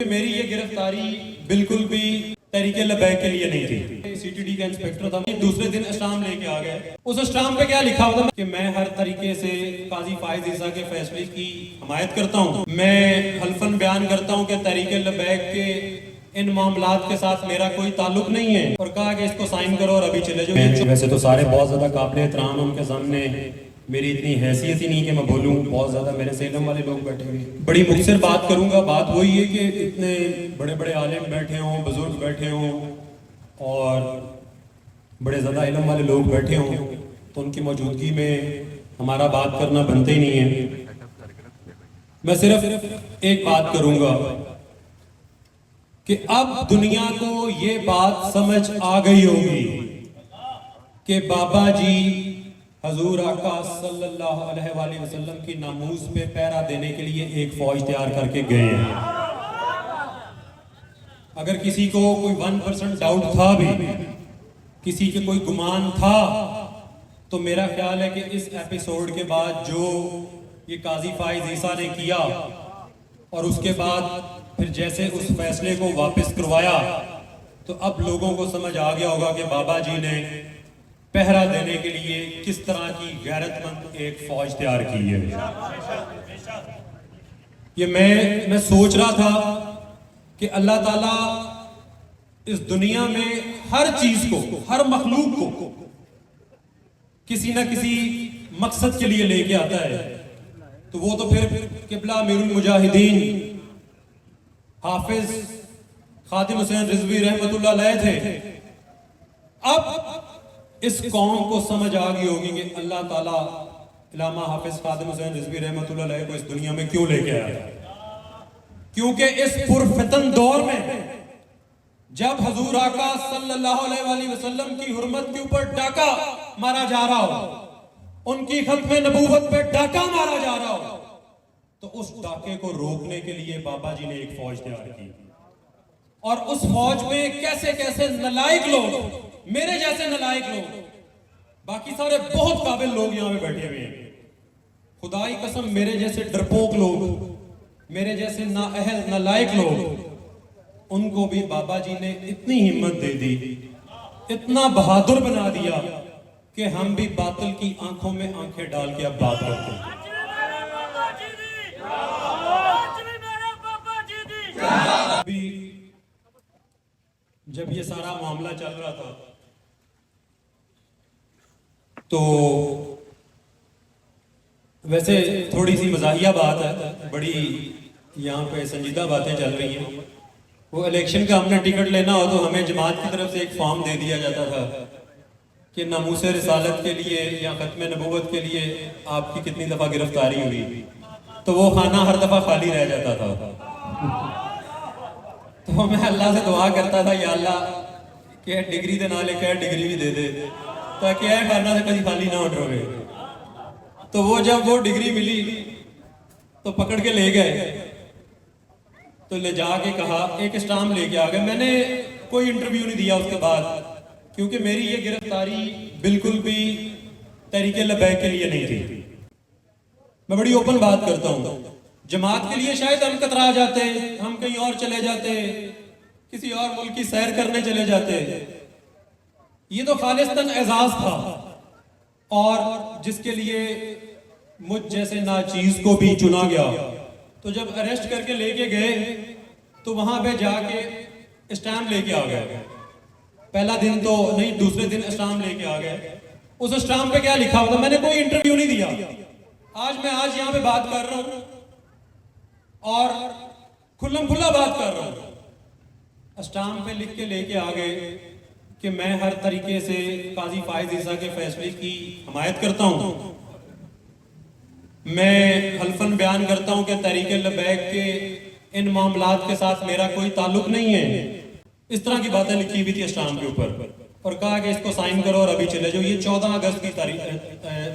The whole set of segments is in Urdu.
میری یہ گرفتاری بالکل بھی تحریک لبیک کے لیے نہیں تھی. سی ٹی ڈی کا انسپیکٹر تھا. دوسرے دن اسٹامپ لے کے آ گئے. اس اسٹامپ پہ کیا لکھا ہوتا کہ میں ہر طریقے سے قاضی فائز عیسیٰ کے فیصلے کی حمایت کرتا ہوں. میں حلفاً بیان کرتا ہوں کہ تحریک لبیک کے ان معاملات کے ساتھ میرا کوئی تعلق نہیں ہے، اور کہا کہ اس کو سائن کرو اور ابھی چلے جاؤ. ویسے تو سارے بہت زیادہ قابل احترام ان کے سامنے، میری اتنی حیثیت ہی نہیں کہ میں بولوں. بہت زیادہ میرے سے علم والے لوگ بیٹھے ہوئے. بڑی مختصر بات کروں گا. بات وہی ہے کہ اتنے بڑے بڑے عالم بیٹھے ہوں، بزرگ بیٹھے ہوں اور بڑے زیادہ علم والے لوگ بیٹھے ہوں، تو ان کی موجودگی میں ہمارا بات کرنا بنتے ہی نہیں ہے. میں صرف ایک بات کروں گا کہ اب دنیا کو یہ بات سمجھ آ گئی ہوگی کہ بابا جی حضور آقا صلی اللہ علیہ وآلہ وسلم کی ناموس پہ پہرا دینے کے لیے ایک فوج تیار کر کے گئے ہیں. اگر کسی کو کوئی 1% ڈاؤٹ تھا بھی، کسی کے کوئی گمان تھا، تو میرا خیال ہے کہ اس ایپیسوڈ کے بعد جو یہ قاضی فائز عیسیٰ نے کیا اور اس کے بعد پھر جیسے اس فیصلے کو واپس کروایا، تو اب لوگوں کو سمجھ آ گیا ہوگا کہ بابا جی نے پہرا دینے کے لیے کس طرح کی غیرت مند ایک فوج تیار کی ہے. یہ میں سوچ رہا تھا کہ اللہ تعالیٰ اس دنیا میں ہر چیز کو، ہر مخلوق کو کسی نہ کسی مقصد کے لیے لے کے آتا ہے. تو وہ تو پھر قبلہ امیر المجاہدین حافظ خادم حسین رضوی رحمۃ اللہ علیہ تھے. اب اس قوم کو سمجھ آ گئی ہوگی کہ اللہ تعالیٰ علامہ حافظ خادم حسین رضوی رحمۃ اللہ علیہ کو اس دنیا میں کیوں لے کے آیا. کیونکہ اس پرفتن دور میں جب حضور آقا صلی اللہ علیہ وآلہ وسلم کی حرمت کے اوپر ڈاکہ مارا جا رہا ہو، ان کی ختم نبوت پہ ڈاکہ مارا جا رہا ہو، تو اس ڈاکے کو روکنے کے لیے بابا جی نے ایک فوج تیار کی. اور اس فوج میں کیسے کیسے نلائق لوگ، میرے جیسے نلائق لوگ، باقی سارے بہت قابل لوگ یہاں پہ بیٹھے ہوئے ہیں. خدا کی قسم میرے جیسے ڈرپوک لوگ، میرے جیسے نااہل نالائق لوگ، ان کو بھی بابا جی نے اتنی ہمت دے دی، اتنا بہادر بنا دیا کہ ہم بھی باطل کی آنکھوں میں آنکھیں ڈال کے اب بات کرتے ہیں. ابھی جب یہ سارا معاملہ چل رہا تھا تو ویسے تھوڑی سی مزاحیہ بات ہے، بڑی یہاں پہ سنجیدہ باتیں چل رہی ہیں. وہ الیکشن کا ہم نے ٹکٹ لینا ہو تو ہمیں جماعت کی طرف سے ایک فارم دے دیا جاتا تھا کہ ناموس رسالت کے لیے یا ختم نبوت کے لیے آپ کی کتنی دفعہ گرفتاری ہوئی، تو وہ خانہ ہر دفعہ خالی رہ جاتا تھا. تو میں اللہ سے دعا کرتا تھا، یا اللہ کہ ڈگری دے نہ لے کے ڈگری بھی دے دے تاکہ اے خانہ سے کبھی خالی نہ ہو رہے. تو وہ جب وہ ڈگری ملی تو پکڑ کے لے گئے، تو لے جا کے کہا، ایک اسٹامپ لے کے آ گئے. میں نے کوئی انٹرویو نہیں دیا اس کے بعد، کیونکہ میری یہ گرفتاری بالکل بھی تحریک لبیک کے لیے نہیں تھی. میں بڑی اوپن بات کرتا ہوں. جماعت کے لیے شاید ہم کترا جاتے، ہم کہیں اور چلے جاتے، کسی اور ملک کی سیر کرنے چلے جاتے. یہ تو خالصتاً اعزاز تھا، اور جس کے لیے مجھ جیسے ناچیز کو بھی چنا گیا. تو جب اریسٹ کر کے لے کے گئے تو وہاں پہ جا کے اسٹامپ لے کے آ گئے. پہلا دن تو نہیں، دوسرے دن اسٹامپ لے کے آ گئے. اس اسٹامپ پہ کیا لکھا ہوتا، میں نے کوئی انٹرویو نہیں دیا. آج یہاں پہ بات کر رہا ہوں اور کھلم کھلا بات کر رہا ہوں. اسٹامپ پہ لکھ کے لے کے آ گئے کہ میں ہر طریقے سے قاضی فائز عیسیٰ کے فیصلے کی حمایت کرتا ہوں. میں حلفاً بیان کرتا ہوں کہ تحریک لبیک کے ان معاملات کے ساتھ میرا کوئی تعلق نہیں ہے. اس طرح کی باتیں لکھی ہوئی تھی اسٹامپ کے اوپر، اور کہا کہ اس کو سائن کرو اور ابھی چلے جاؤ. یہ 14 اگست کی تاریخ،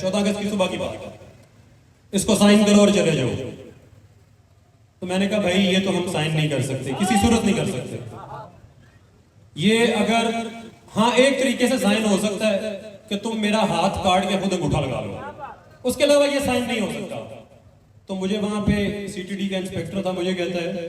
14 اگست کی صبح کی بات ہے. اس کو سائن کرو اور چلے جاؤ. تو میں نے کہا بھائی یہ تو ہم سائن نہیں کر سکتے، کسی صورت نہیں کر سکتے. یہ اگر ہاں ایک طریقے سے سائن ہو سکتا ہے کہ تم میرا ہاتھ کاٹ کے خود انگوٹھا لگا لو، اس کے علاوہ یہ سائن نہیں ہو سکتا. تو مجھے وہاں پہ سی ٹی ڈی کا انسپیکٹر تھا، مجھے کہتا ہے